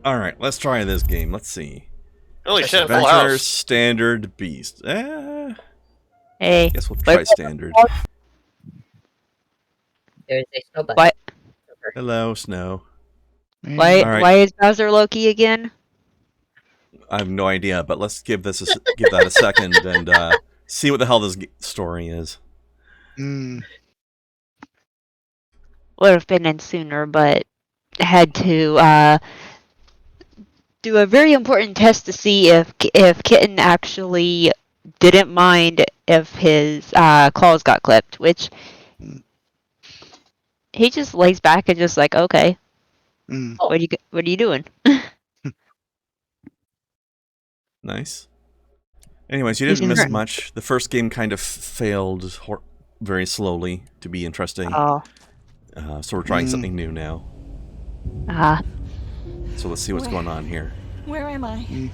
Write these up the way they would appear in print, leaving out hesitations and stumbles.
Alright, let's try this game. Let's see. Holy shit, full Adventure, house. standard, beast. Hey. Guess we'll try standard. There's a snow bunny. What? Hello, Snow. Why is Bowser Loki again? I have no idea, but let's give that a second and see what the hell this story is. Would have been in sooner, but had to do a very important test to see if Kitten actually didn't mind if his claws got clipped, which he just lays back and just like, okay, what are you doing? Nice. Anyways, you didn't miss much. The first game kind of failed very slowly to be interesting. Oh. So we're trying something new now. So let's see what's going on here. Where am I?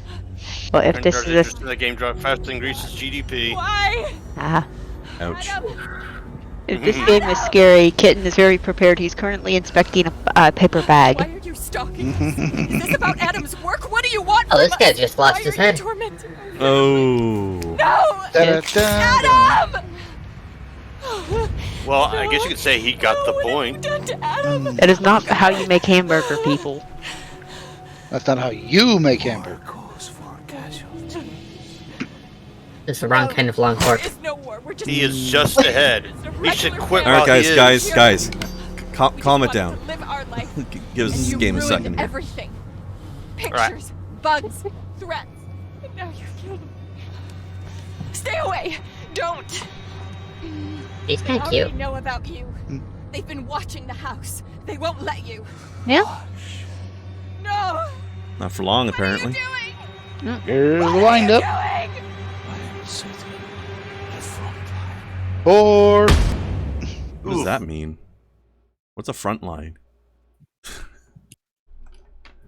Well, if this is the game dropped faster than Greece's GDP. Why? Ouch. If this game is scary, Kitten is very prepared. He's currently inspecting a paper bag. Why are you stalking us? Is this about Adam's work? What do you want Oh, from this guy us? just lost his head. Oh. No! Adam! Well, I guess you could say he got the point. That is not how you make hamburger, people. That's not how you make hamburger. It's the wrong kind of long fork. He is just ahead. He should quit. All right, guys. Calm it down. Give this game a second here. Everything. Pictures, bugs, threats. And now you're killing me. Stay away! Don't! He's kind of I cute. already know about you. They've been watching the house. They won't let you. Yeah? No! Not for long, apparently. Here's the windup. Or What does that mean? What's a front line?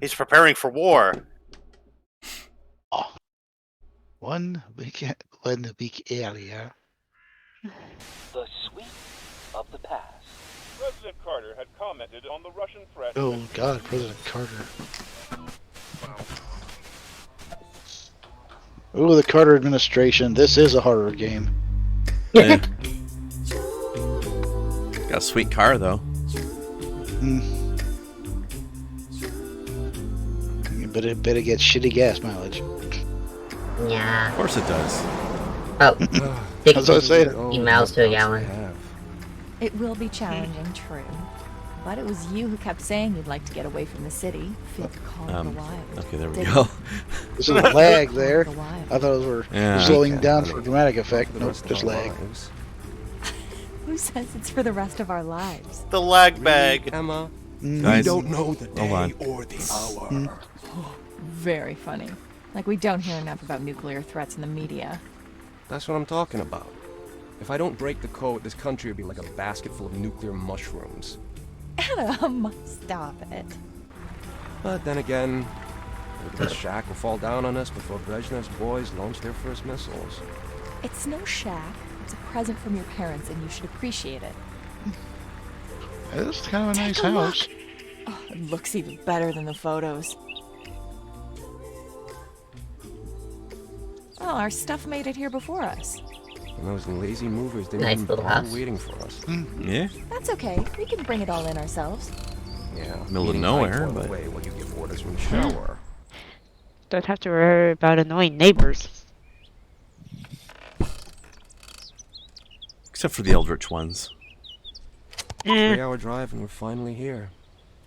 He's preparing for war. one big area. The sweep of the past. President Carter had commented on the Russian threat. Oh God, President Carter. Oh, the Carter administration. This is a horror game. Yeah. Got a sweet car, though. But it better get shitty gas mileage. Yeah. Of course it does. Oh. That's what I say. 50 miles to a gallon. It will be challenging, true. But it was you who kept saying you'd like to get away from the city. Fit to call it the wild. Okay, there we go. There's a lag there. I thought it was slowing down for dramatic effect. Nope, just lag. Who says it's for the rest of our lives? The lag bag. Emma, Guys, we don't know the day on. or the hour. Very funny. Like we don't hear enough about nuclear threats in the media. That's what I'm talking about. If I don't break the code, this country would be like a basket full of nuclear mushrooms. Adam, stop it. But then again, this shack will fall down on us before Brezhnev's boys launch their first missiles. It's no shack. It's a present from your parents, and you should appreciate it. It's kind of a nice Take a house. look. Oh, it looks even better than the photos. Oh, our stuff made it here before us. And those lazy movers, they Nice were little house. waiting for us. Yeah. That's okay. We can bring it all in ourselves. Yeah, Middle of eating nowhere, right but- away while you give orders from the shower. Don't have to worry about annoying neighbors. Except for the Eldritch ones. 3-hour drive and we're finally here.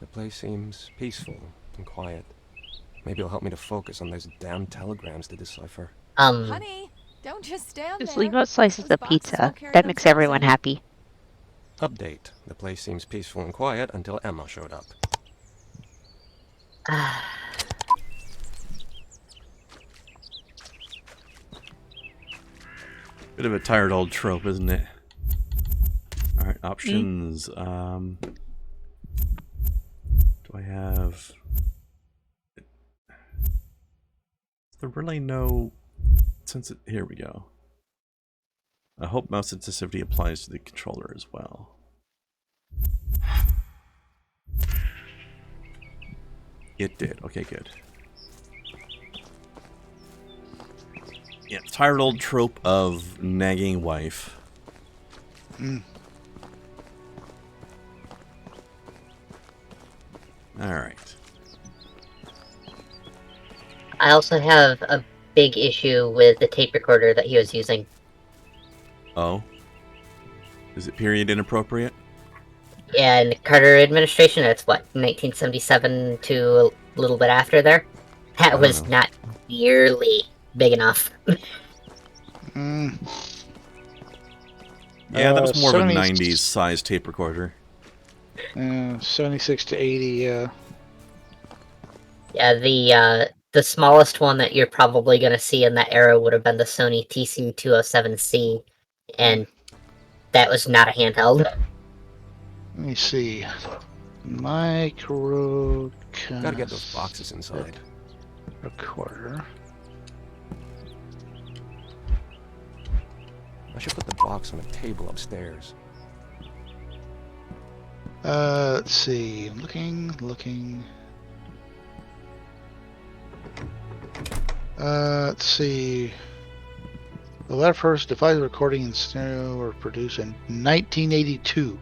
The place seems peaceful and quiet. Maybe it'll help me to focus on those damn telegrams to decipher. Honey, don't just stand Just there. leave out slices Those of boxes pizza. will carry That makes themselves everyone in. happy. Update. The place seems peaceful and quiet until Emma showed up. Bit of a tired old trope, isn't it? Alright, options. Do I have... Is there really no... Here we go. I hope mouse sensitivity applies to the controller as well. It did. Okay, good. Yeah, tired old trope of nagging wife. Alright. I also have a big issue with the tape recorder that he was using. Oh? Is it period inappropriate? Yeah, in the Carter administration, that's what, 1977 to a little bit after there? That was know. not nearly big enough. Yeah, that was more of a 70 90s size tape recorder. 76 to 80, yeah. Yeah, the smallest one that you're probably going to see in that era would have been the Sony TC207C, and that was not a handheld. Let me see. Micro. Gotta get those boxes inside. Recorder. I should put the box on a table upstairs. Let's see. Looking. Let's see. The letter first device recording in stereo were produced in 1982.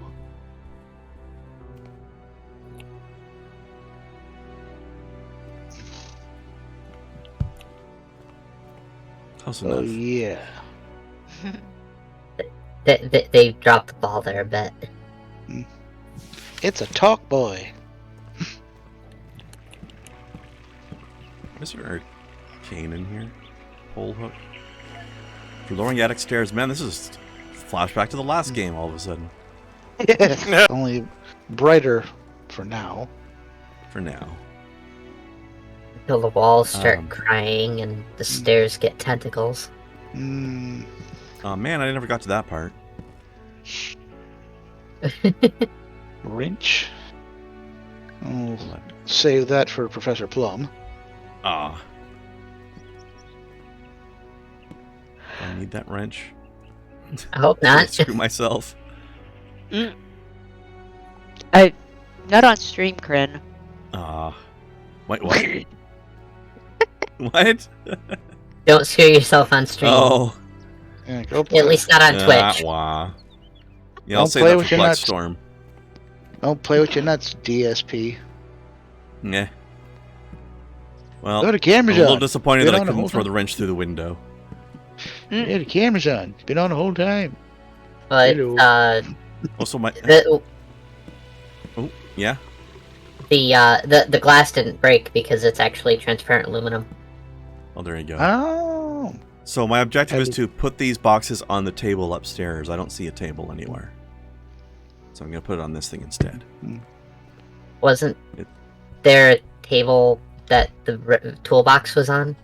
Close Oh enough. yeah. They dropped the ball there a bit. It's a talk boy. Is there a cane in here? Pole hook? For lowering attic stairs. Man, this is flashback to the last game all of a sudden. Only brighter for now. For now. Until the walls start crying and the stairs get tentacles. Oh man, I never got to that part. Wrench. Oh, save that for Professor Plum. Ah. I need that wrench. I hope not. Screw myself. Not on stream, Kren. Ah. Wait, what? What? Don't screw yourself on stream. Oh. Yeah, go At least not on Twitch. Wah. Yeah, I'll Don't say play that with for your nuts. Storm. Don't play with your nuts, DSP. Nah. Well, Oh, the camera's I'm a little on. disappointed Been that I on the couldn't whole throw time. the wrench through the window. Yeah, the camera's on. It's been on the whole time. But Hello. Also, my... the Oh, yeah? the glass didn't break because it's actually transparent aluminum. Oh, there you go. Oh. So my objective is to put these boxes on the table upstairs. I don't see a table anywhere. So I'm going to put it on this thing instead. Wasn't there a table that the toolbox was on?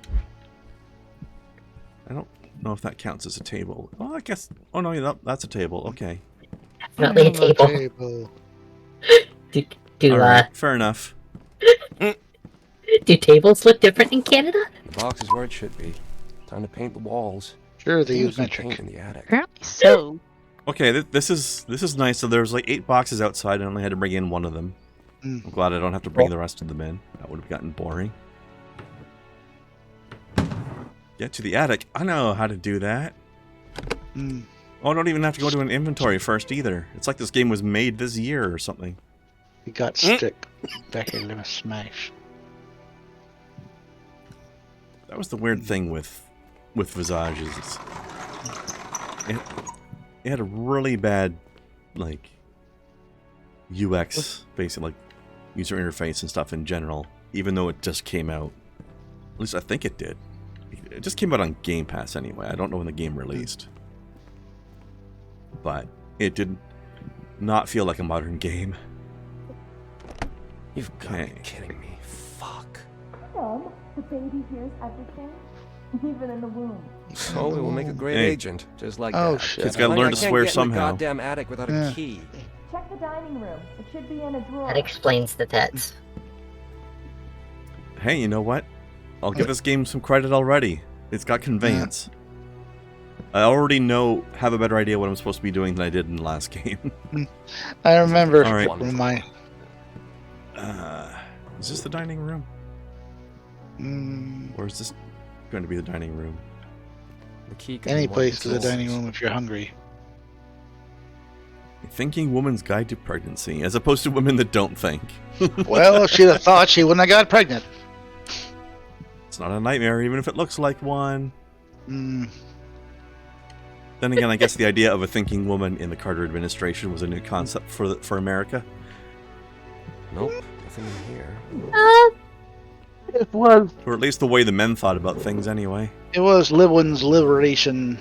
I don't know if that counts as a table. Oh, I guess... Oh, no, that's a table. Okay. Definitely a table. All right, fair enough. Do tables look different in Canada? The box is where it should be. Time to paint the walls. Sure, they Use use some metric. paint in the attic. Apparently so. Okay, this is nice. So there's like 8 boxes outside. I only had to bring in one of them. I'm glad I don't have to bring the rest of them in. That would have gotten boring. Get to the attic. I know how to do that. Oh, I don't even have to go to an inventory first either. It's like this game was made this year or something. He got stick back into a smash. That was the weird thing with Visages. It had a really bad like UX, basically, like user interface and stuff in general. Even though it just came out, at least I think it did. It just came out on Game Pass anyway. I don't know when the game released, but it did not feel like a modern game. You've got to be kidding me. Fuck. Mom, the baby hears everything, even in the womb. Oh, it will make a great agent, just like Oh, that. shit. Kid's gotta learn to swear I can't get in somehow. the goddamn attic without a key. Check the dining room. It should be in a drawer. That explains the pets. Hey, you know what? I'll give this game some credit already. It's got conveyance. I already have a better idea what I'm supposed to be doing than I did in the last game. I remember All right. from my Is this the dining room? Mm, Or is this going to be the dining room? The key could any be one of place the to the dining drawers. room if you're hungry. A Thinking Woman's Guide to Pregnancy, as opposed to women that don't think. Well, if she'd have thought, she wouldn't have got pregnant. It's not a nightmare, even if it looks like one. Mm, Then again, I guess the idea of a thinking woman in the Carter administration was a new concept for America. Nope, nothing in here. it was Or at least the way the men thought about things anyway. Women's liberation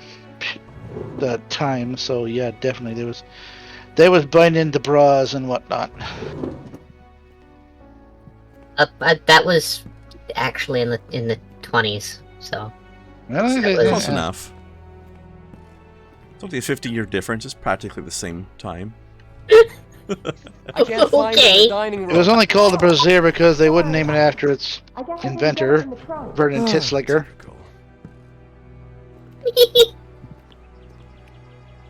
time, so yeah, definitely they was binding to bras and whatnot. That was actually in the 20s. So Really? That was- Close enough. It's only a 50-year difference. It's practically the same time. I can't find it in Okay. the dining room. It was only called the brassiere because they wouldn't name it after its inventor, Vernon Titslicker. Typical.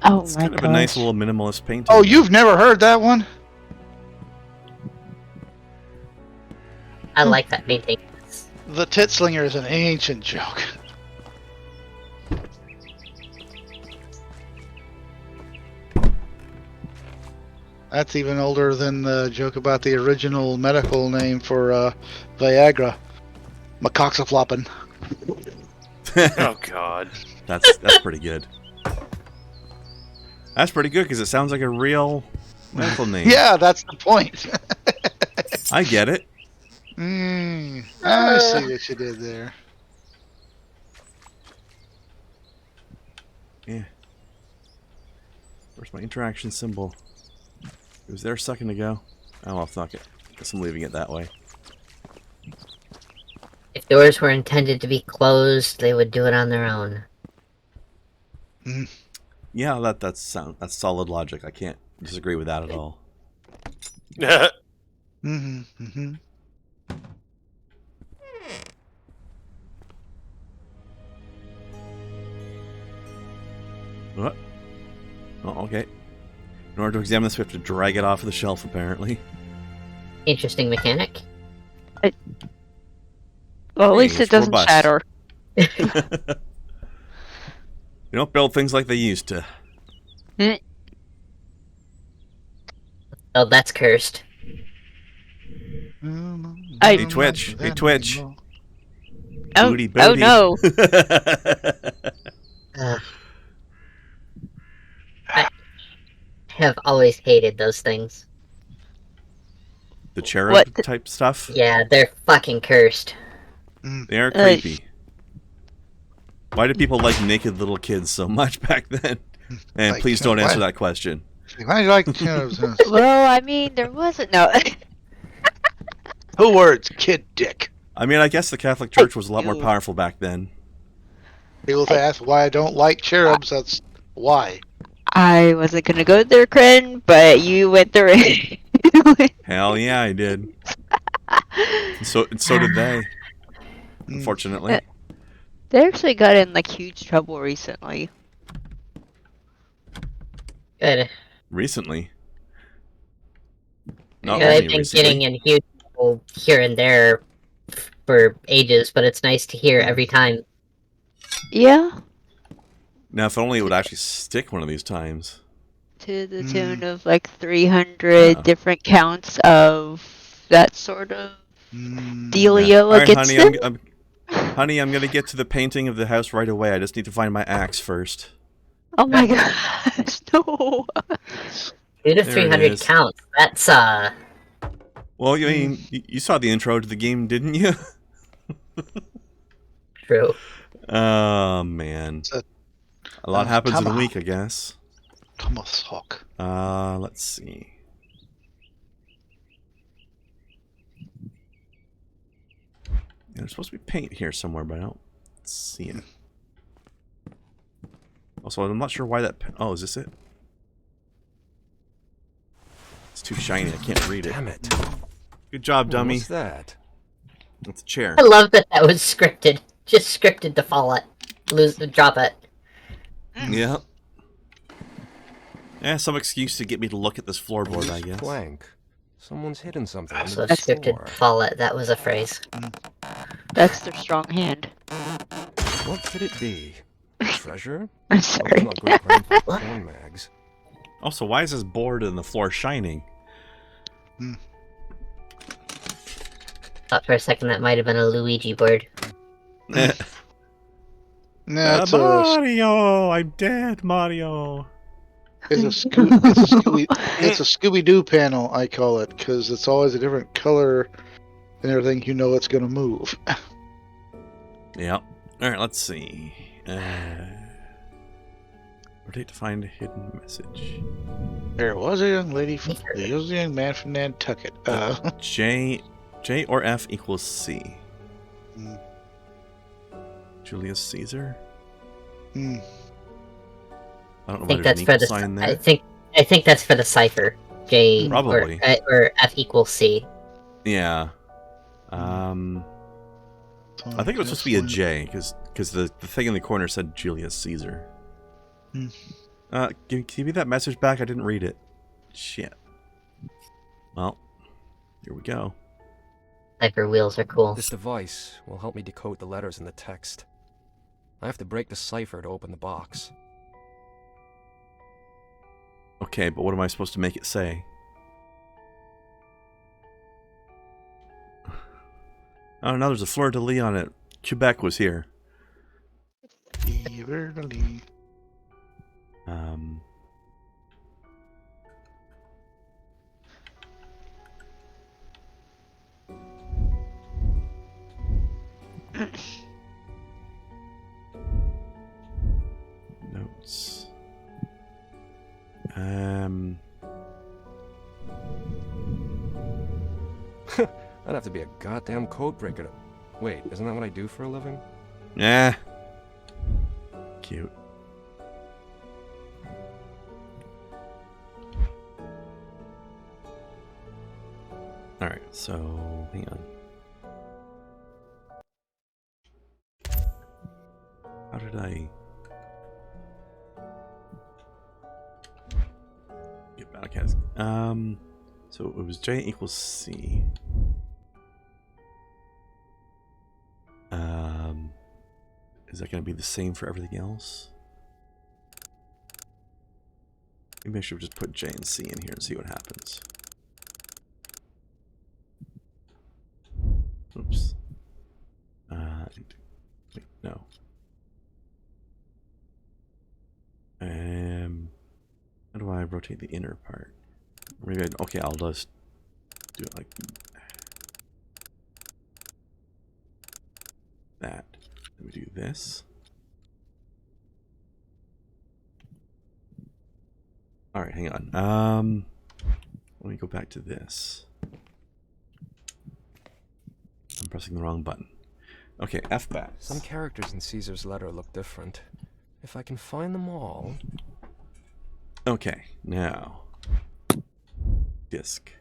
Oh It's my kind of gosh. a nice little minimalist painting. Oh, you've never heard that one? I like that painting. The Titslinger is an ancient joke. That's even older than the joke about the original medical name for Viagra, Macoxafloppin. Oh God. That's pretty good. That's pretty good because it sounds like a real medical name. Yeah, that's the point. I get it. I see what you did there. Yeah. Where's my interaction symbol? It was there a second ago. Oh, well, fuck it. Guess I'm leaving it that way. If doors were intended to be closed, they would do it on their own. Yeah, that's solid logic. I can't disagree with that at all. What? Oh, okay. In order to examine this, we have to drag it off the shelf, apparently. Interesting mechanic. Well, at least Hey, it it's doesn't robust. shatter. You don't build things like they used to. Oh, that's cursed. Hey, Twitch. Hey, Twitch. Oh, Booty, oh booty. no. I have always hated those things. The cherub What? type stuff? Yeah, they're fucking cursed. They are creepy. Why did people like naked little kids so much back then? And Like, please don't answer what? that question. Why do you like cherubs? Well, I mean, there wasn't no. 2 words, kid dick. I mean, I guess the Catholic Church was a lot more powerful back then. People ask why I don't like cherubs. That's why. I wasn't gonna go there, Kren, but you went there. Hell yeah, I did. And so did they. Unfortunately. They actually got in like huge trouble recently. Good. Recently. Not Yeah, only they've been recently. getting in huge trouble here and there for ages, but it's nice to hear every time. Yeah, Now, if only it would actually stick one of these times. to the tune of like 300 Yeah. different counts of that sort of dealio Yeah. All right, against honey, them. honey, I'm gonna get to the painting of the house right away. I just need to find my axe first. Oh my gosh, no. 2 to There it 300 is. counts. That's, Well, I mean, you saw the intro to the game, didn't you? true. Oh, man. A lot happens in a week, I guess. Thomas Hawk. Let's see. Yeah, there's supposed to be paint here somewhere, but I don't see it. Also, I'm not sure why that... Oh, is this it? It's too shiny. I can't read it. Damn it. Good job, dummy. What's that? It's a chair. I love that that was scripted. Just scripted to fall it. Drop it. Yeah. Yeah, some excuse to get me to look at this floorboard, I guess. Plank. Someone's hidden something under So the scripted store. Follett, that was a phrase. That's their strong hand. What could it be? Treasure? I'm Hope sorry. it's not great grandpa's porn mags. Also, why is this board and the floor shining? Thought for a second that might have been a Luigi board. No, it's a Mario! I'm dead, Mario. it's a Scooby Doo panel. I call it because it's always a different color and everything. You know it's gonna move. Yep. All right, let's see. Rotate to find a hidden message. There was a young lady from there was a young man from Nantucket. J or F equals C. Mm. Julius Caesar. Hmm. I don't know I why think there's that's an for equal the. sign I there. think that's for the cipher. J Probably. or F equals C. Yeah. I think it was supposed to be a J because the thing in the corner said Julius Caesar. Hmm. Can you give me that message back? I didn't read it. Shit. Well, here we go. Cipher wheels are cool. This device will help me decode the letters in the text. I have to break the cipher to open the box. Okay, but what am I supposed to make it say? Oh no, there's a fleur-de-lis on it. Quebec was here. Notes. I'd have to be a goddamn code breaker to... Wait, isn't that what I do for a living? Yeah. Cute. Alright, so hang on. How did I get back? So it was J equals C. Is that going to be the same for everything else? Maybe I should just put J and C in here and see what happens. Oops. Wait, no. How do I rotate the inner part? Maybe okay, I'll just do it like that. Let me do this. All right, hang on. Let me go back to this. I'm pressing the wrong button. Okay, F back. Some characters in Caesar's letter look different. If I can find them all... Okay, now. Disk.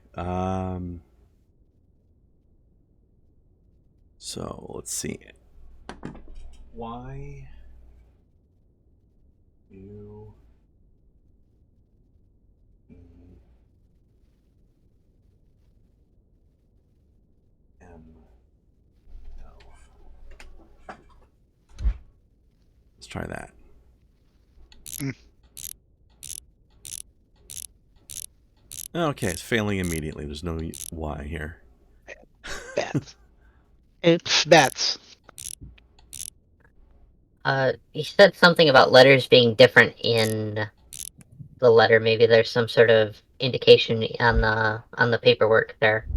So, let's see. Y... U... E... M... L... Let's try that. Okay, it's failing immediately. There's no Y here. Bats. Oops. Bats. You said something about letters being different in the letter. Maybe there's some sort of indication on the paperwork there.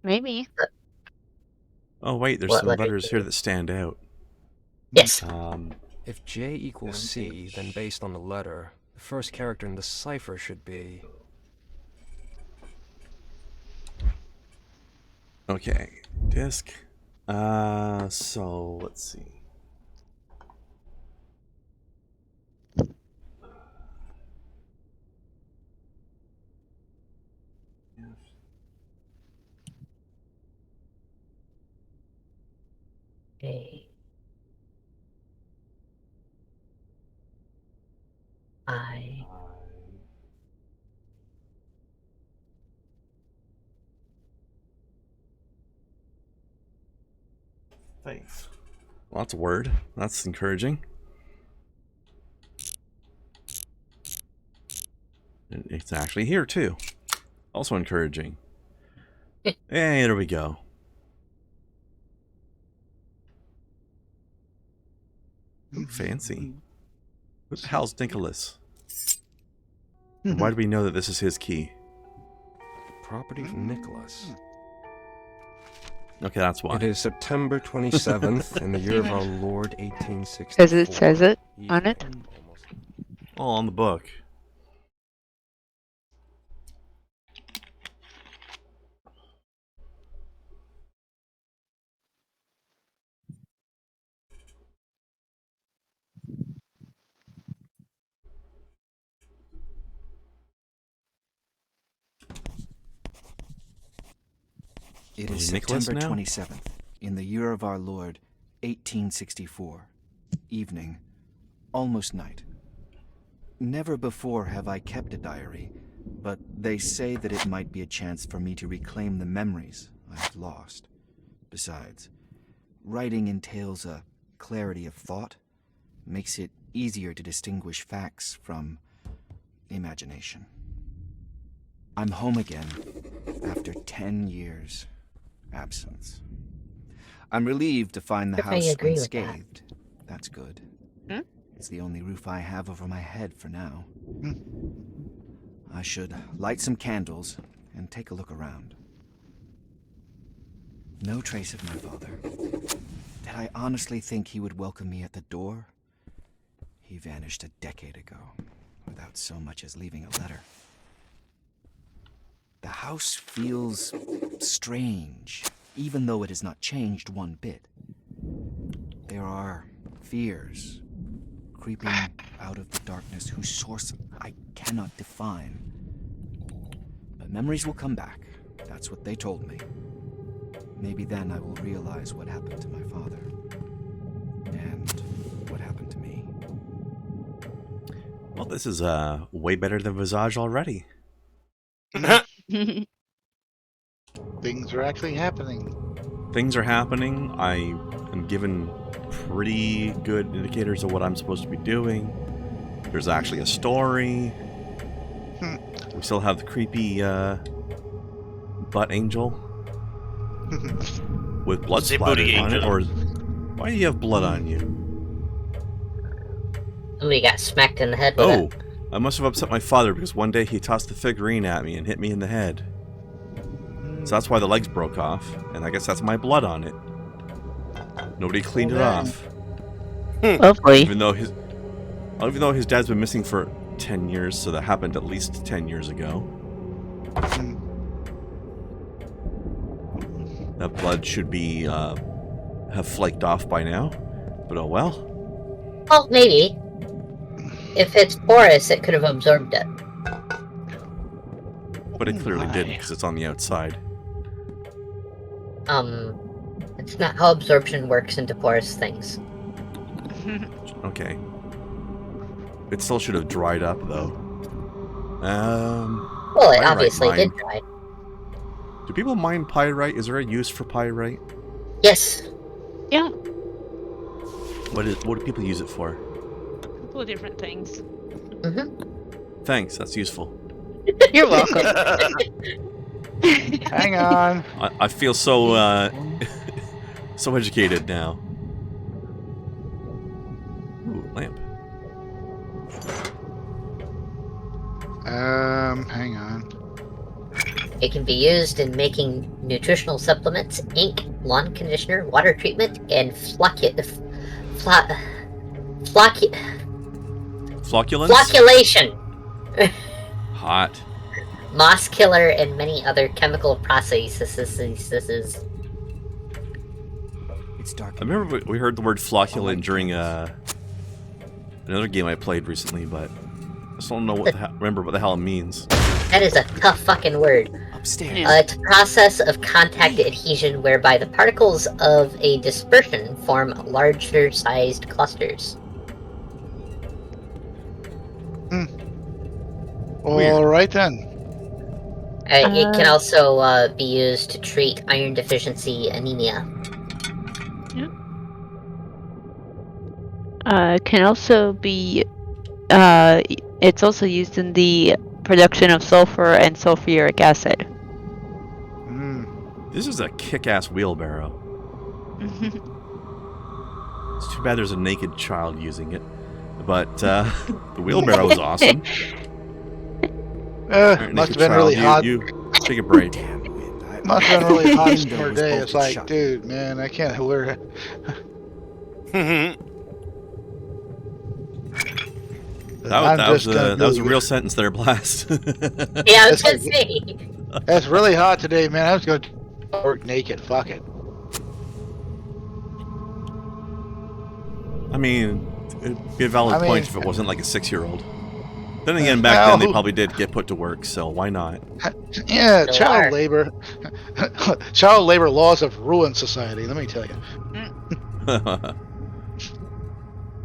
Maybe. Oh wait, there's What some letter letters do here you- that stand out. Yes. If J equals C, then based on the letter, the first character in the cipher should be... Okay, disk. So let's see. A I face. Well, that's a word. That's encouraging. And it's actually here, too. Also encouraging. Hey, there we go. Ooh, fancy. Who the hell's Nicholas? And why do we know that this is his key? Property from Nicholas. Okay, that's why. It is September 27th in the year of our Lord 1864. Because it says it on it. Oh, on the book. It is Nicholas September now? 27th, in the year of our Lord, 1864. Evening, almost night. Never before have I kept a diary, but they say that it might be a chance for me to reclaim the memories I have lost. Besides, writing entails a clarity of thought, makes it easier to distinguish facts from imagination. I'm home again after 10 years. Absence. I'm relieved to find the I house agree with unscathed. That's good. Hmm? It's the only roof I have over my head for now. I should light some candles and take a look around. No trace of my father. Did I honestly think he would welcome me at the door? He vanished a decade ago, without so much as leaving a letter. The house feels strange, even though it has not changed one bit. There are fears creeping out of the darkness whose source I cannot define. But memories will come back. That's what they told me. Maybe then I will realize what happened to my father. And what happened to me. Well, this is way better than Visage already. Things are actually happening. Things are happening. I am given pretty good indicators of what I'm supposed to be doing. There's actually a story. We still have the creepy butt angel with blood The splatter booty on it. angel. Or why do you have blood on you? Somebody got smacked in the head with Oh, it. I must have upset my father because one day he tossed the figurine at me and hit me in the head. So that's why the legs broke off, and I guess that's my blood on it. Nobody cleaned it off. Lovely. Even though his dad's been missing for 10 years, so that happened at least 10 years ago. That blood should be have flaked off by now, but oh well. Well, maybe. If it's porous, it could have absorbed it. But it clearly didn't because it's on the outside. It's not how absorption works into porous things. Okay. It still should have dried up though. Well, it Pyrite obviously mine. did dry. Do people mine pyrite? Is there a use for pyrite? Yes. Yeah, What do people use it for? a couple of different things. Thanks, that's useful. You're welcome. Hang on. I feel so so educated now. Ooh, lamp. Hang on. It can be used in making nutritional supplements, ink, lawn conditioner, water treatment, and Flocculence? flocculation, Hot. moss killer, and many other chemical processes. It's dark. I remember we heard the word flocculent during another game I played recently, but I still don't know remember what the hell it means. That is a tough fucking word. Upstairs. It's a process of contact adhesion whereby the particles of a dispersion form larger sized clusters. All right then. It can also be used to treat iron deficiency anemia. Can also be. It's also used in the production of sulfur and sulfuric acid. This is a kick-ass wheelbarrow. It's too bad there's a naked child using it. But the wheelbarrow is awesome. Alright, Must naked have been really child, hot. you take a break. Must have been really hot Window summer was day. bolted It's like, shut. dude, man, I can't wear it. That was a real sentence there, Blast. Yeah, I was gonna say. It's really hot today, man. I was going to work naked. Fuck it. I mean, it'd be a valid point if it wasn't like a 6-year-old. Then again, back well, then they probably did get put to work, so why not? Yeah, Still child are. labor. Child labor laws have ruined society, let me tell you.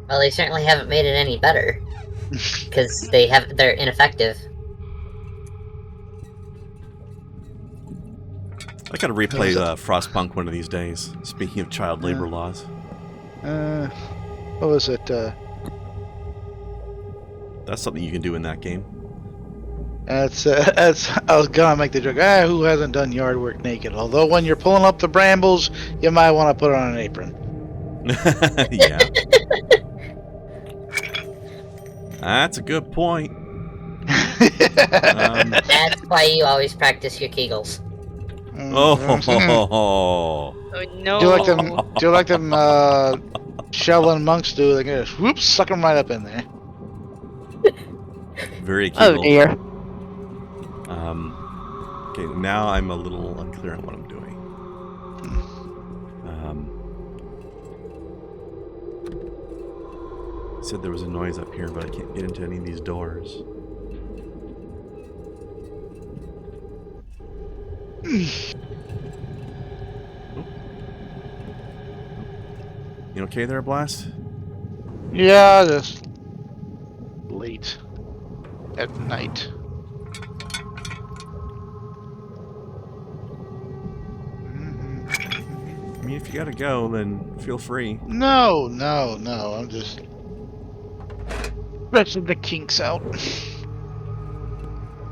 Well, they certainly haven't made it any better. Because they're ineffective. I gotta replay Frostpunk one of these days. Speaking of child labor laws. What was it? That's something you can do in that game. I was gonna make the joke. Who hasn't done yard work naked? Although when you're pulling up the brambles, you might want to put on an apron. Yeah. That's a good point. That's why you always practice your Kegels. Oh. Oh no! Do you like them Shaolin monks do? They can just whoop, suck them right up in there. Very Oh Kegel. dear. Okay, now I'm a little unclear on what I'm doing. Said there was a noise up here, but I can't get into any of these doors. You okay there, Blast? Yeah, just late at night. I mean, if you gotta go, then feel free. No. I'm just stretching the kinks out.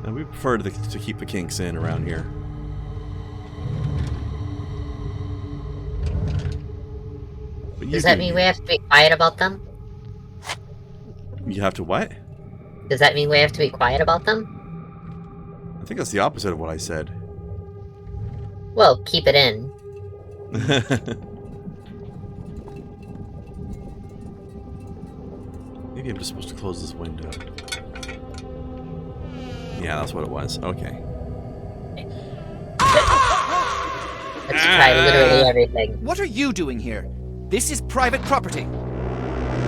And we prefer to keep the kinks in around here. But you Does that do mean you. we have to be quiet about them? You have to what? Does that mean we have to be quiet about them? I think that's the opposite of what I said. Well, keep it in. Maybe I'm just supposed to close this window. Yeah, that's what it was. Okay. Let's try literally everything. What are you doing here? This is private property.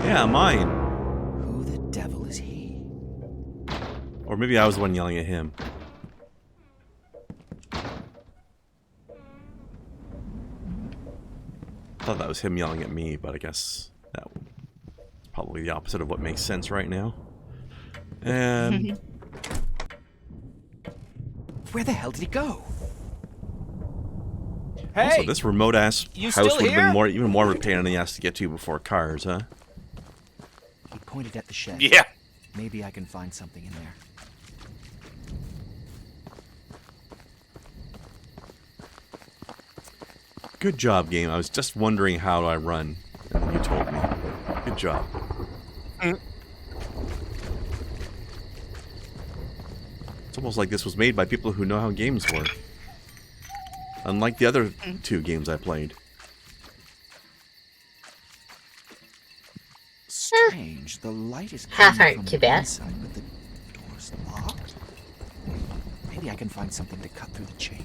Yeah, mine. Who the devil is he? Or maybe I was the one yelling at him. I thought that was him yelling at me, but I guess that's probably the opposite of what makes sense right now. And Where the hell did he go? also, this remote-ass you house still would have been here? even more of a pain in the ass to get to before cars, huh? He pointed at the shed. Yeah. Maybe I can find something in there. Good job, game. I was just wondering how I run, and then you told me. Good job. It's almost like this was made by people who know how games work. Unlike the other 2 games I played. Strange. The light is Half coming aren't from too the bad. inside, but the door's locked. Maybe I can find something to cut through the chain.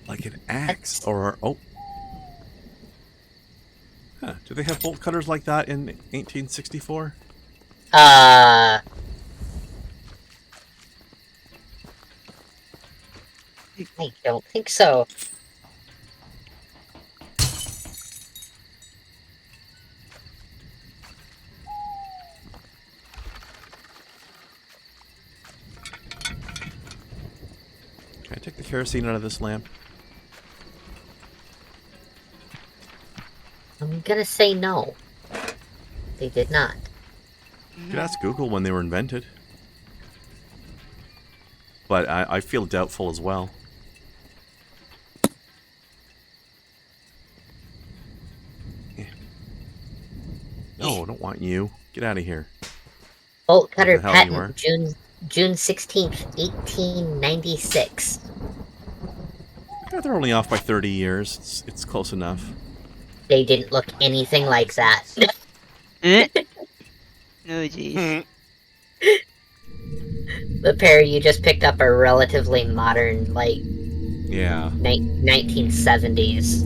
Like an axe or... Oh. Huh. Do they have bolt cutters like that in 1864? I don't think so. Can I take the kerosene out of this lamp? I'm gonna say no. They did not. You could ask Google when they were invented. But I feel doubtful as well. Yeah. No, I don't want you. Get out of here. Bolt cutter Who the hell you are. patent, June 16th, 1896. Yeah, they're only off by 30 years. It's close enough. They didn't look anything like that. No, jeez. The pair you just picked up are relatively modern, like Yeah. 1970s.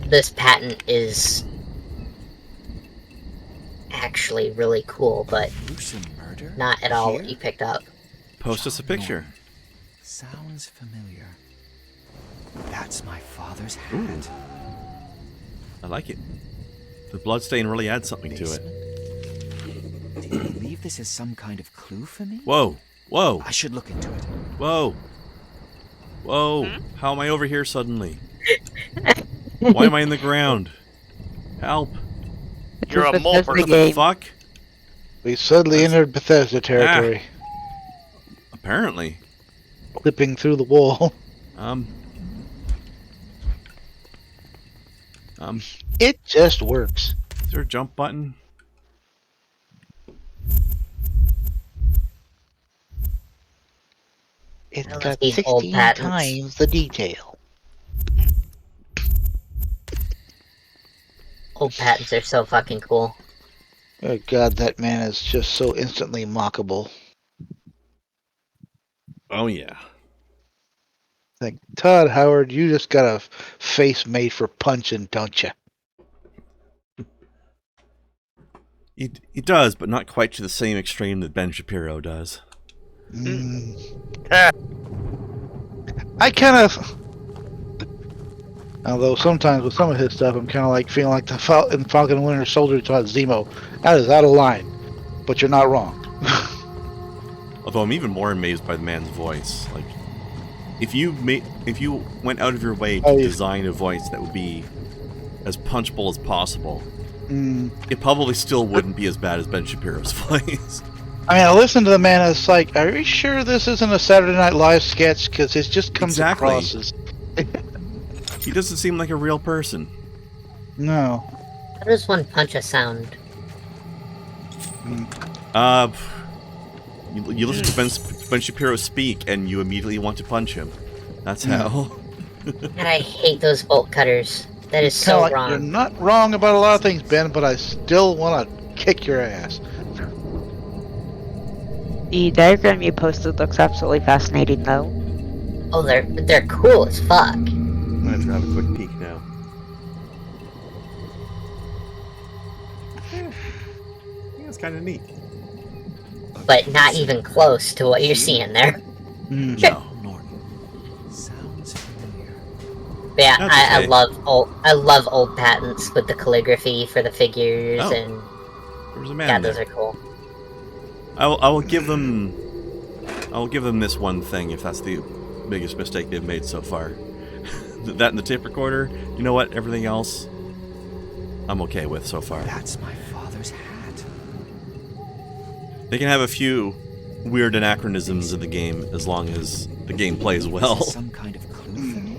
This patent is actually really cool, but Gruesome murder? not at all what Here? you picked up. Post us a picture. Sounds familiar. That's my father's hat. Ooh. I like it. The bloodstain really adds something to it. Do you believe this is some kind of clue for me? Whoa. Whoa. I should look into it. Whoa. Whoa. How am I over here suddenly? Why am I in the ground? Help. You're a mole Bethesda person. What the game. fuck? We suddenly entered Bethesda territory, Apparently. clipping through the wall. It just works. Is there a jump button? It's I love got these old 16 patents. times the detail. Old patents are so fucking cool. Oh god, that man is just so instantly mockable. Oh, yeah. Like, Todd Howard, you just got a face made for punching, don't you? He does, but not quite to the same extreme that Ben Shapiro does. I kind of... Although sometimes with some of his stuff, I'm kind of like feeling like the in Falcon and Winter Soldier Todd Zemo. That is out of line, but you're not wrong. Although I'm even more amazed by the man's voice. Like, if you went out of your way to design a voice that would be as punchable as possible, it probably still wouldn't be as bad as Ben Shapiro's voice. I mean, I listened to the man and it's like, are you sure this isn't a Saturday Night Live sketch? Because it just comes across as... He doesn't seem like a real person. No. How does one punch a sound? You listen to Ben Shapiro speak and you immediately want to punch him. That's how. And I hate those bolt cutters. That is so wrong. You're not wrong about a lot of things, Ben, but I still want to kick your ass. The diagram you posted looks absolutely fascinating, though. Oh, they're cool as fuck. I'm gonna have to have a quick peek now. Yeah, it's kind of neat. But not even close to what you're seeing there. No. Sounds familiar. But yeah, That's I okay. love old patents with the calligraphy for the figures Oh, and there was a man yeah, there. those are cool. I will give them this one thing if that's the biggest mistake they've made so far. That and the tape recorder. You know what? Everything else, I'm okay with so far. That's my father's hat. They can have a few weird anachronisms in the game as long as the game plays well. Is this some kind of clue for me?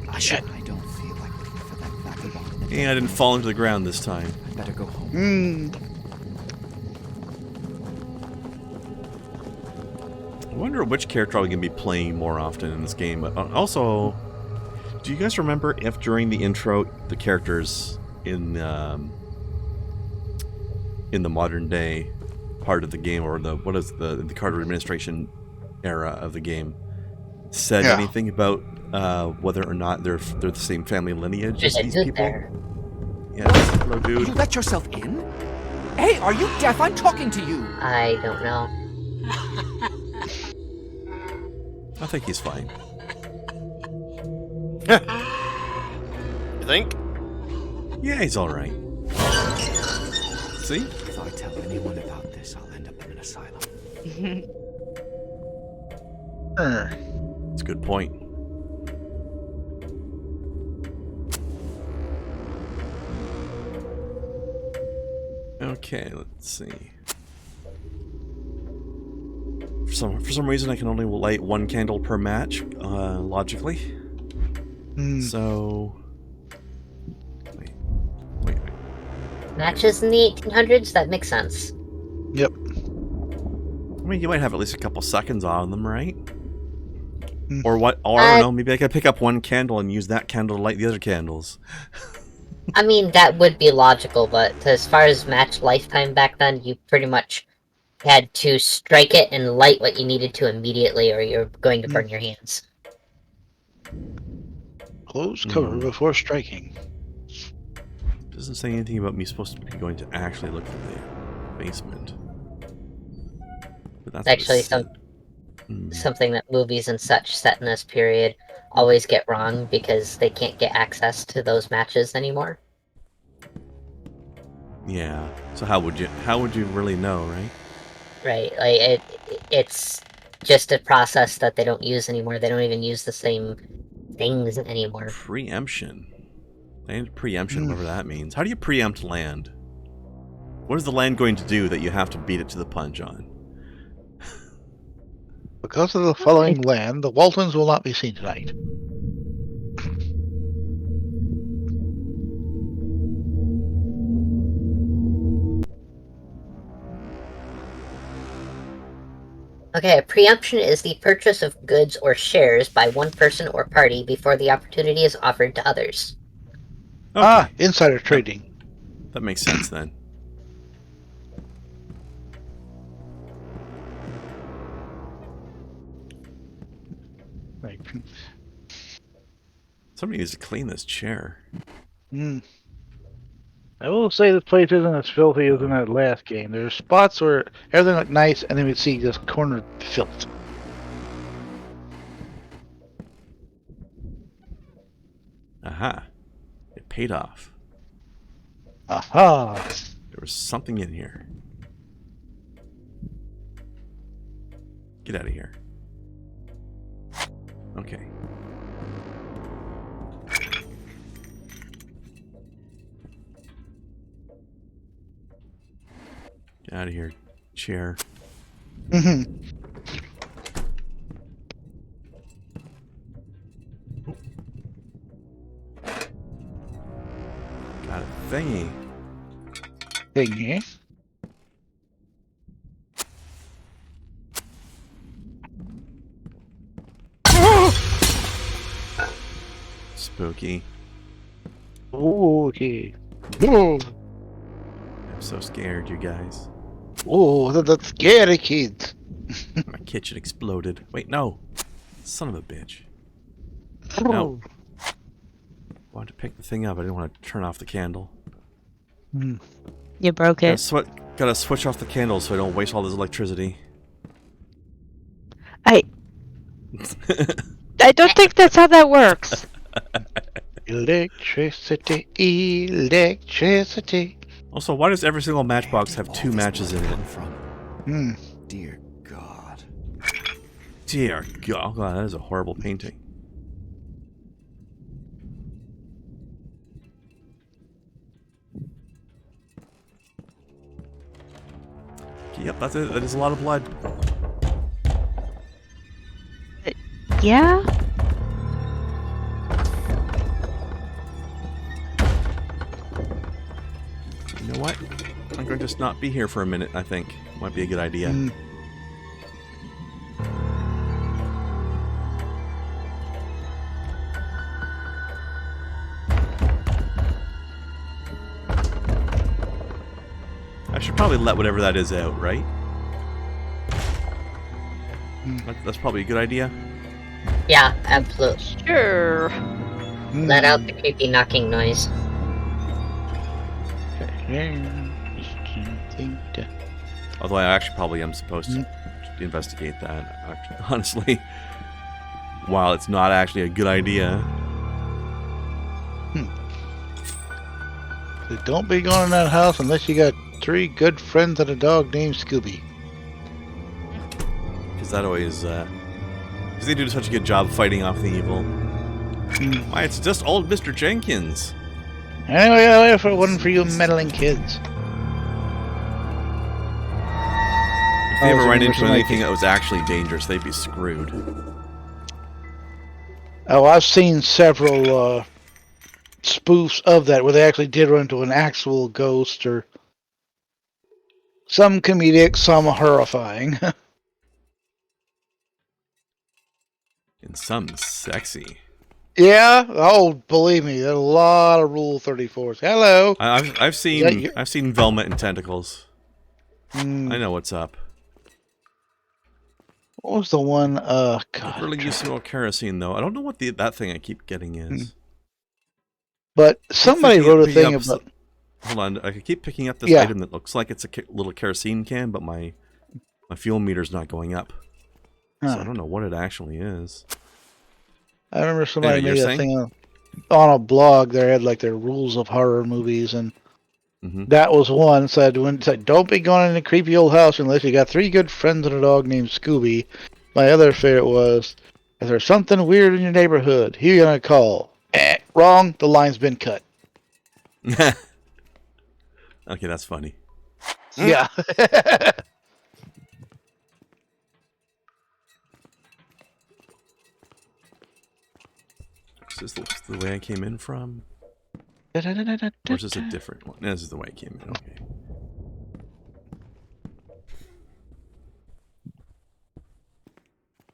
I don't feel like looking for that vagabond. Yeah, I didn't fall into the ground this time. I'd better go home. I wonder which character I'm going to be playing more often in this game. Also, do you guys remember if during the intro, the characters in the modern day part of the game, or the Carter administration era of the game, said anything about whether or not they're the same family lineage as these people? There. Yeah. Hello, dude. You let yourself in? Hey, are you deaf? I'm talking to you. I don't know. I think he's fine. You think? Yeah, he's all right. See? If I tell anyone about this, I'll end up in an asylum. That's a good point. Okay, let's see. For some reason, I can only light one candle per match, logically. So... Wait. Matches in the 1800s? That makes sense. Yep. I mean, you might have at least a couple seconds on them, right? Or what? Or I don't know. Maybe I could pick up one candle and use that candle to light the other candles. I mean, that would be logical, but as far as match lifetime back then, you pretty much had to strike it and light what you needed to immediately, or you're going to burn your hands. Close cover before striking. Doesn't say anything about me supposed to be going to actually look for the basement. But that's Actually, what something that movies and such set in this period always get wrong because they can't get access to those matches anymore. Yeah. So how would you really know, right? Right. Like it's just a process that they don't use anymore. They don't even use the same things anymore. Preemption. Land preemption, whatever that means. How do you preempt land? What is the land going to do that you have to beat it to the punch on? Because of the following land, the Waltons will not be seen tonight. Okay, preemption is the purchase of goods or shares by one person or party before the opportunity is offered to others. Okay. Insider trading. That makes sense then. Right. Somebody needs to clean this chair. I will say this place isn't as filthy as in that last game. There's spots where everything looked nice, and then we'd see this corner filth. Aha. It paid off. Aha! There was something in here. Get out of here. Okay. Get out of here, chair. Got a thingy. Thingy. Spooky. Okay. Oh, I'm so scared, you guys. that's scary, kids. My kitchen exploded. Wait, no. Son of a bitch. No. Wanted to pick the thing up. I didn't want to turn off the candle. You broke it. Gotta switch off the candle so I don't waste all this electricity. I don't think that's how that works. Electricity, electricity. Also, why does every single matchbox have two matches in it? Dear God. Dear God. Oh, God, that is a horrible painting. Yep, that's it. That is a lot of blood. Yeah? You know what? I'm going to just not be here for a minute, I think. Might be a good idea. I should probably let whatever that is out, right? That's probably a good idea. Yeah, absolutely. Sure. Let out the creepy knocking noise. Although I actually probably am supposed to investigate that, actually, honestly. While it's not actually a good idea. So don't be going in that house unless you got 3 good friends and a dog named Scooby. Because that always, because they do such a good job fighting off the evil. Why, it's just old Mr. Jenkins. Anyway, if it wasn't for you meddling kids. If they ever ran into anything that was actually dangerous, they'd be screwed. Oh, I've seen several spoofs of that where they actually did run into an actual ghost, or some comedic, some horrifying. And some sexy. Yeah. Oh, believe me, there's a lot of Rule 34s. Hello. I've seen Velma and Tentacles. I know what's up. What was the one? God. I really use some more kerosene though. I don't know what that thing I keep getting is. But somebody wrote a thing about. Hold on, I keep picking up this item that looks like it's a little kerosene can, but my fuel meter's not going up. So I don't know what it actually is. I remember somebody made a thing on a blog. They had like their rules of horror movies, and that was one. Said don't be going in a creepy old house unless you got 3 good friends and a dog named Scooby. My other favorite was, if there's something weird in your neighborhood, who you gonna call? Wrong. The line's been cut. Okay, that's funny. Yeah. Is this the way I came in from? Or is this a different one? No, this is the way I came in. Okay.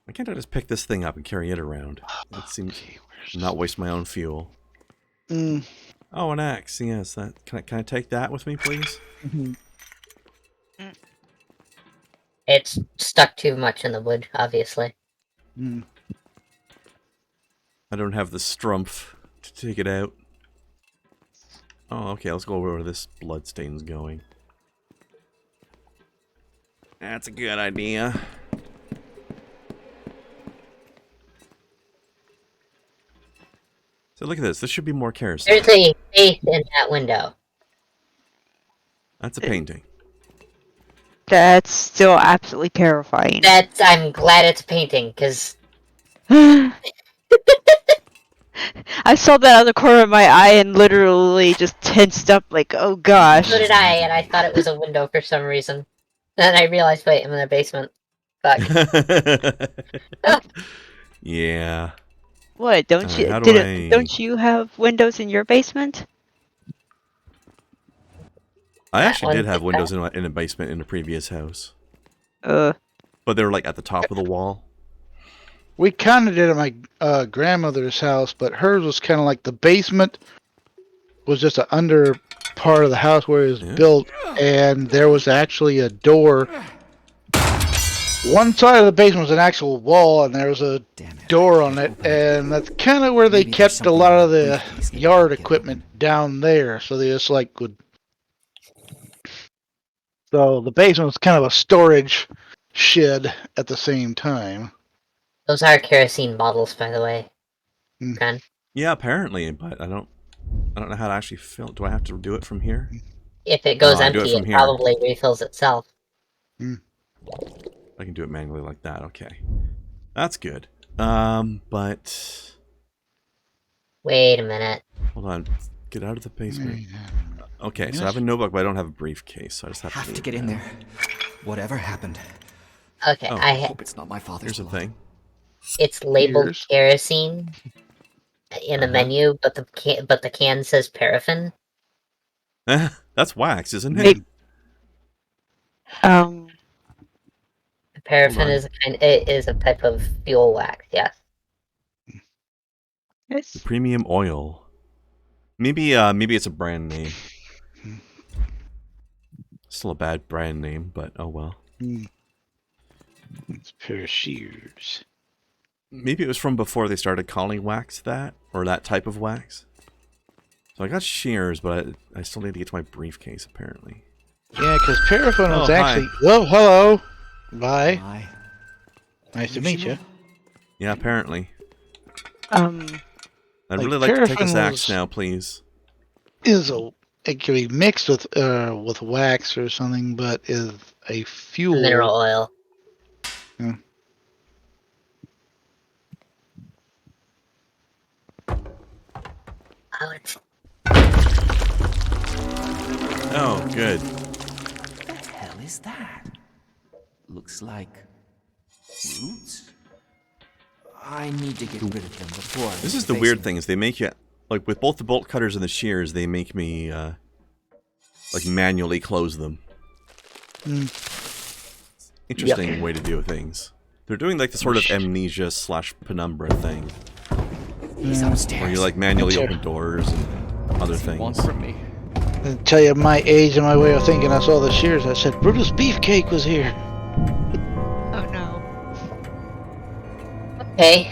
Why can't I just pick this thing up and carry it around? It seems not waste my own fuel. Oh, an axe. Yes, that can I take that with me, please? It's stuck too much in the wood, obviously. I don't have the strumpf to take it out. Oh, okay, let's go over where this bloodstain's going. That's a good idea. So look at this. This should be more kerosene. There's a face in that window. That's a painting. That's still absolutely terrifying. I'm glad it's a painting, because... I saw that out of the corner of my eye and literally just tensed up like, oh gosh. So did I, and I thought it was a window for some reason. Then I realized, wait, I'm in a basement. Fuck. Yeah. What, don't you have windows in your basement? I actually did have windows in a basement in a previous house. But they were like at the top of the wall. We kind of did at my grandmother's house, but hers was kind of like the basement was just an under part of the house where it was built, and there was actually a door. One side of the basement was an actual wall, and there was a door on it, and that's kind of where they kept a lot of the yard equipment down there. So they just like would. So the basement was kind of a storage shed at the same time. Those are kerosene bottles, by the way. Yeah, apparently, but I don't know how to actually fill it. Do I have to do it from here? If it goes empty, it probably refills itself. I can do it manually like that. Okay, that's good. But wait a minute. Hold on. Get out of the basement. Okay, so I have a notebook, but I don't have a briefcase, so I just have to get in there. Whatever happened. Okay, I hope it's not my father's. Here's the thing. It's labeled kerosene in the menu, but the can says paraffin. That's wax, isn't it? Paraffin is a type of fuel wax. Yes. Yes. Premium oil. Maybe it's a brand name. Still a bad brand name, but oh well. It's a pair of shears. Maybe it was from before they started calling wax that, or that type of wax. So I got shears, but I still need to get to my briefcase, apparently. Yeah, because paraffin was actually... Oh, hello. Bye. Nice to meet you. Yeah, apparently. I'd really like to take this axe now, please. It can be mixed with wax or something, but is a fuel. Mineral oil. Yeah. Oh, good. What the hell is that? looks like roots. I need to get rid of them before. This is the weird thing, is they make you, like with both the bolt cutters and the shears, they make me like manually close them. Interesting way to do things. They're doing like the sort of amnesia / penumbra thing. He's upstairs. Where you like manually open doors and other things. From me. To tell you my age and my way of thinking, I saw the shears. I said, Brutus Beefcake was here. Oh no. Okay.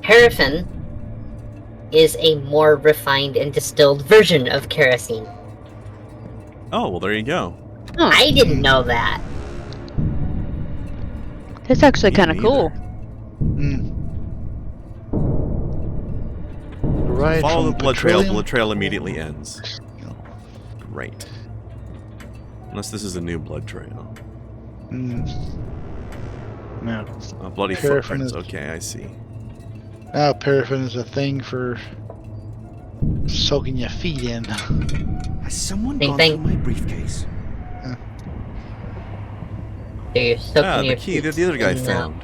Paraffin is a more refined and distilled version of kerosene. Oh, well, there you go. Oh, I didn't know that. that's actually Me kind of neither. cool. Right. Follow from the blood trail. petroleum? Blood trail immediately ends. Great. Unless this is a new blood trail. No. Oh, bloody Paraffin footprints. is- Okay, I see. Now paraffin is a thing for soaking your feet in. Has someone Bing, gone bing. through my briefcase? So you're soaking Ah, your the key feet that the other guy in, found.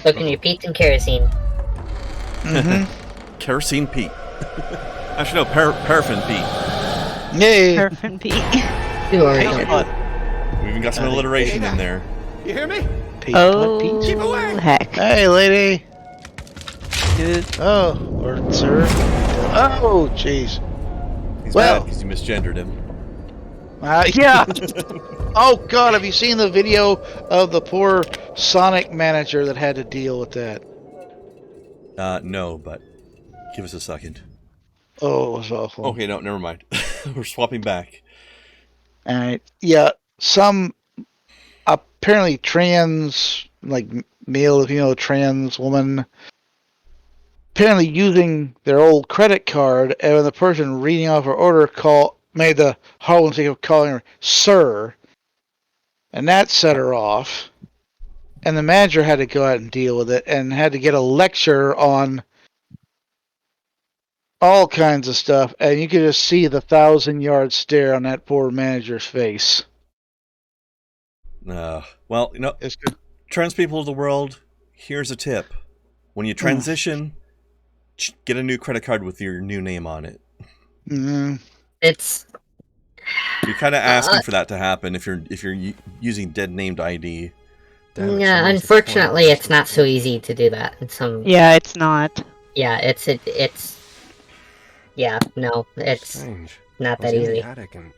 Soaking your feet in kerosene. Kerosene Pete. Actually, no, paraffin Pete. Yay! Paraffin Pete. You are Hey, bud. We even got some alliteration in there. You hear me? Pete, Oh, Pete. Keep away! heck. Hey, lady. Oh, or sir. Oh, jeez. He's Well- mad because you misgendered him. Yeah. Oh God, have you seen the video of the poor Sonic manager that had to deal with that? No, but give us a second. Oh, it was awful. Okay, no, never mind. We're swapping back. Alright. Yeah, some apparently trans, like male, trans woman, apparently using their old credit card, and when the person reading off her order made the horrible mistake of calling her sir, and that set her off. And the manager had to go out and deal with it, and had to get a lecture on all kinds of stuff, and you could just see the 1,000-yard stare on that poor manager's face. Well, It's good. trans people of the world, here's a tip. When you transition, get a new credit card with your new name on it. It's You're kind of asking for that to happen if you're using dead named ID. yeah. Unfortunately, it's not so easy to do that. In some Yeah, it's not. yeah, it's yeah. No, it's Strange. not I was that in the easy. attic and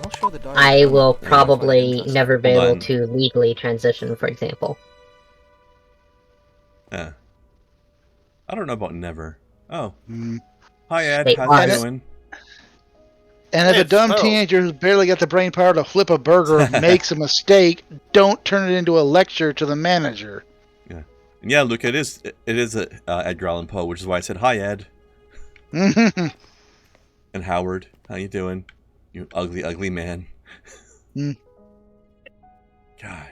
I'll show the diary I to them. will They might find it probably interesting. never be Hold able on. to legally transition, for example. I don't know about never. Oh. Mm. Hi, Ed. State How's laws. you doing? And if a Yes, dumb oh. teenager who's barely got the brain power to flip a burger makes a mistake, don't turn it into a lecture to the manager. Yeah. And yeah, Luke, it is Edgar Allan Poe, which is why I said hi, Ed. Mm. And Howard, how you doing? You ugly, ugly man. Mm. God.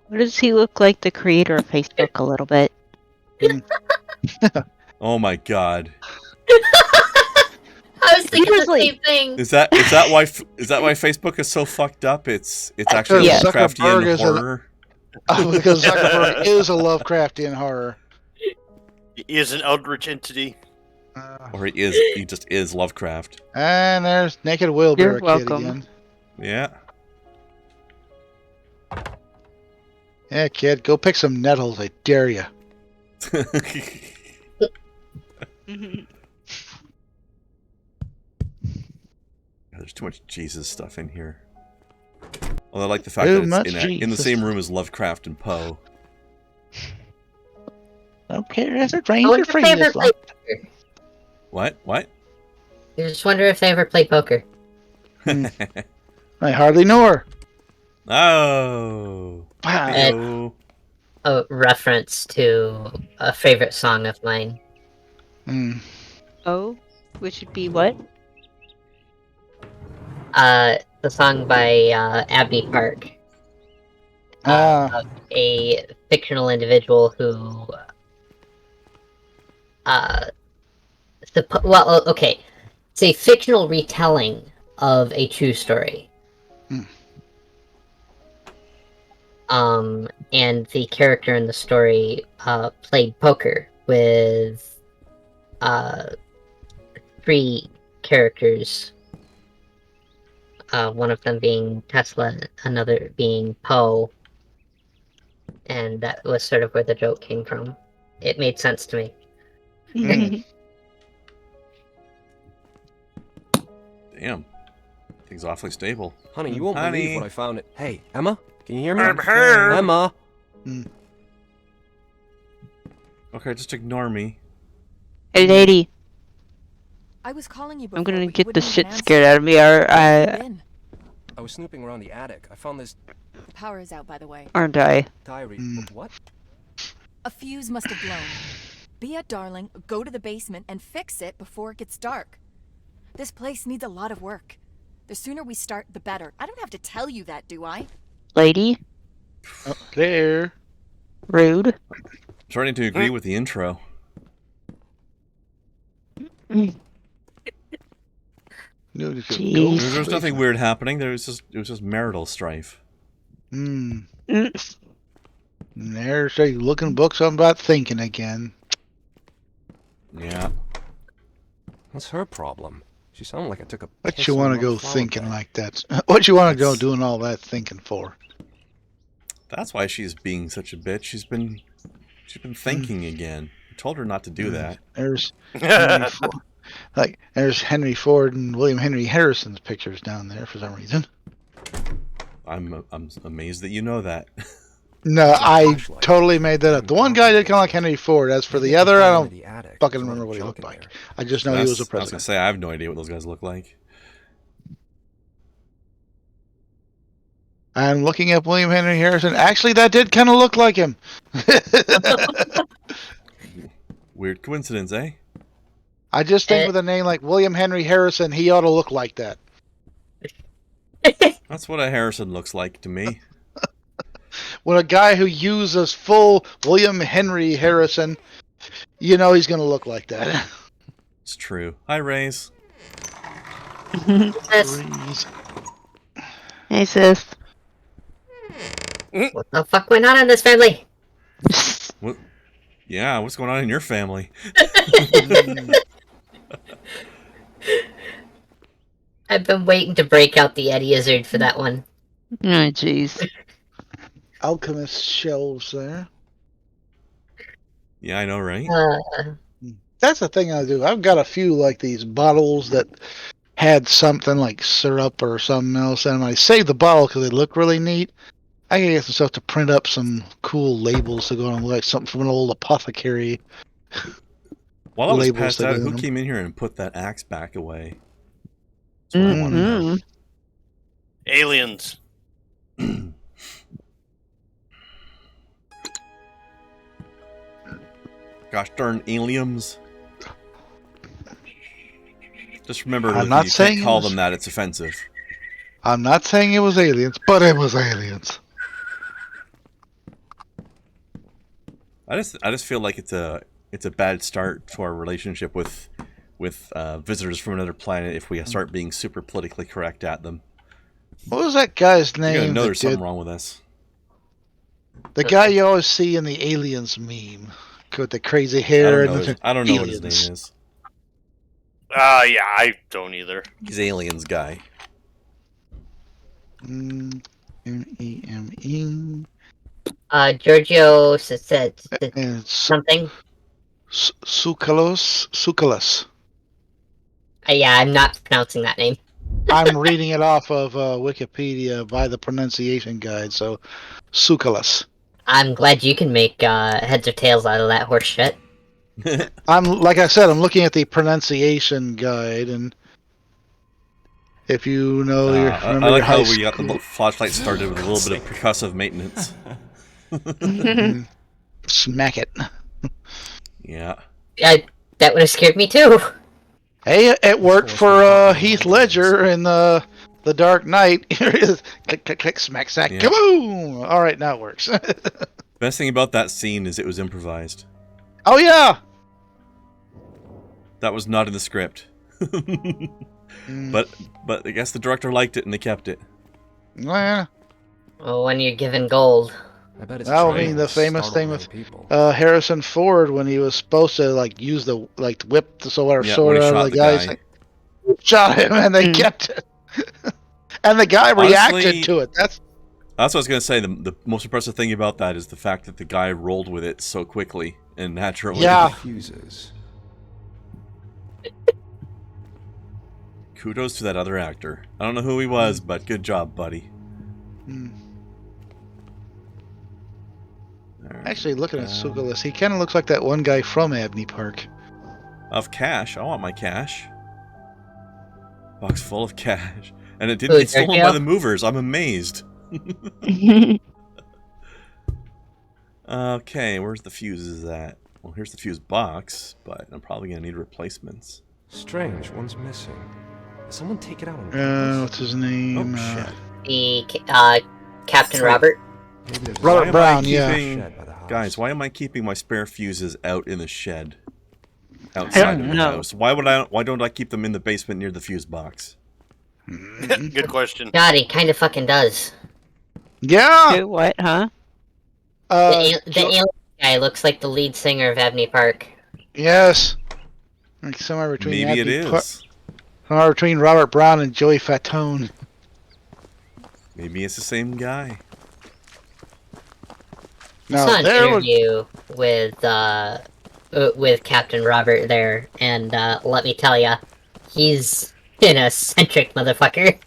What does he look like, the creator of Facebook, a little bit? Oh my God. I was thinking the Seriously. same thing. Is that why Facebook is so fucked up? It's actually Yeah. Lovecraftian Zuckerberg is horror. Because Zuckerberg is a Lovecraftian horror. He is an eldritch entity. Or he just is Lovecraft. And there's Naked Wheelbarrow You're Kid welcome. again. Yeah. Yeah, kid, go pick some nettles, I dare you. There's too much Jesus stuff in here. Well, I like the fact Too that much it's in the Jesus. same room as Lovecraft and Poe. Okay, there's a I ranger wonder if free they ever this play long. poker. What? I just wonder if they ever play poker. I hardly know her. Oh. Wow. Hello. A reference to a favorite song of mine. Mm. Oh, which would be what? The song by Abney Park. Ah, A fictional individual who well, okay, It's a fictional retelling of a true story. And the character in the story played poker with 3 characters. One of them being Tesla, another being Poe, and that was sort of where the joke came from. It made sense to me. Damn. Thing's awfully stable. Honey, you won't Honey. believe what I found. Hey, Emma? Can you hear me? I'm here. Emma? Okay, just ignore me. Hey, lady. I was calling you before, I'm gonna but you get the wouldn't shit even scared answer. out of me. I was snooping around the attic. I found this The power is out, by the way. Aren't I? diary. What? A fuse must have blown. Be a darling, go to the basement and fix it before it gets dark. This place needs a lot of work. The sooner we start, the better. I don't have to tell you that, do I? Lady? Oh, there. Rude. I'm starting to agree with the intro. No, just Jeez. go There was nothing weird happening. It was just marital strife. And there's a looking book something about thinking again. Yeah. What's her problem? She sounded like I took a What piss you in want a to go flower thinking bed. like that? What you want to go That's- doing all that thinking for? That's why she's being such a bitch. She's been thinking again. I told her not to do that. There's Henry Ford. Like there's Henry Ford and William Henry Harrison's pictures down there for some reason. I'm amazed that you know that. No, I flashlight. totally made that up. The one guy did kind of like Henry Ford. As for the other, I don't fucking remember what he looked like. I just know he was a I was gonna president. say I have no idea what those guys look like. I'm looking at William Henry Harrison. Actually, that did kind of look like him. Weird coincidence, eh? I just think with a name like William Henry Harrison, he ought to look like that. That's what a Harrison looks like to me. When a guy who uses full William Henry Harrison, you know he's going to look like that. It's true. Hi, Rays. Breeze. Hey, sis. What the fuck went on in this family? What? Yeah, what's going on in your family? I've been waiting to break out the Eddie Izzard for that one. Oh, jeez. Alchemist shelves there. Yeah, I know, right? That's the thing I do. I've got a few like these bottles that had something like syrup or something else, and I save the bottle because they look really neat. I can get some stuff to print up some cool labels to go on, like something from an old apothecary. While I was labels passed that out, go on who them. came in here and put that axe back away? That's what I want to know. Aliens. Gosh darn aliens. Just remember, I'm if not you saying can't it call was- them that, it's offensive. I'm not saying it was aliens, but it was aliens. I just feel like it's a bad start to our relationship with visitors from another planet if we start being super politically correct at them. What was that guy's You're gonna name? know that there's something did- wrong with us. The guy you always see in the aliens meme with the crazy I hair don't know. and the I don't know what his aliens. name is. Yeah, I don't either. He's aliens guy. N-E-M-E. Giorgio said And it's something. Tsoukalos. Yeah, I'm not pronouncing that name. I'm reading it off of Wikipedia by the pronunciation guide, so Tsoukalos. I'm glad you can make heads or tails out of that horse shit. I'm like I said, I'm looking at the pronunciation guide, and if you know your I remember like your high how we got the school, flashlight started with a little bit of percussive maintenance. smack it. Yeah. That would have scared me too. Hey, it worked for Heath Ledger in the Dark Knight. Click, click, click, smack, smack, Yeah. kaboom! All right, now it works. Best thing about that scene is it was improvised. Oh yeah, That was not in the script. But I guess the director liked it and they kept it. Well, Well, when you're given gold. I bet it's I trying mean, to the famous startle thing many with people. Harrison Ford when he was supposed to like use the whip the sword Yeah, when he out of shot the the guys, guy. shot him, and they kept it. And the guy Honestly, reacted to it. That's what I was going to say. The most impressive thing about that is the fact that the guy rolled with it so quickly and naturally. Yeah. Fuses. Kudos to that other actor. I don't know who he was, but good job, buddy. Actually, looking at Sugalis, he kind of looks like that one guy from Abney Park. Of cash. I want my cash. Box full of cash. And it didn't Who, get stolen Sergio? by the movers. I'm amazed. Okay, where's the fuses at? Well, here's the fuse box, but I'm probably going to need replacements. Strange, one's missing. Did someone take it out on purpose? What's his name? Oh, shit. The Captain Robert. Maybe there's a Robert Brown, shed by the house. Guys, why am I keeping my spare fuses out in the shed? Outside of the know. house. Why don't I keep them in the basement near the fuse box? Good question. God, he kind of fucking does. Yeah. Do what, huh? The alien guy looks like the lead singer of Abney Park. Yes. Like somewhere between Maybe it Abney Park- is. somewhere between Robert Brown and Joey Fatone. Maybe it's the same guy. I saw an interview with Captain Robert there, and let me tell ya, he's an eccentric motherfucker.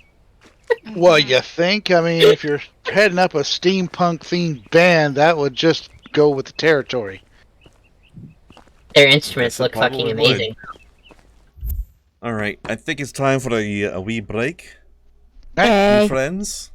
Well, you think? I mean, if you're heading up a steampunk themed band, that would just go with the territory. Their instruments Yes, it look fucking probably would. amazing. Alright, I think it's time for a wee break. Hey. Friends.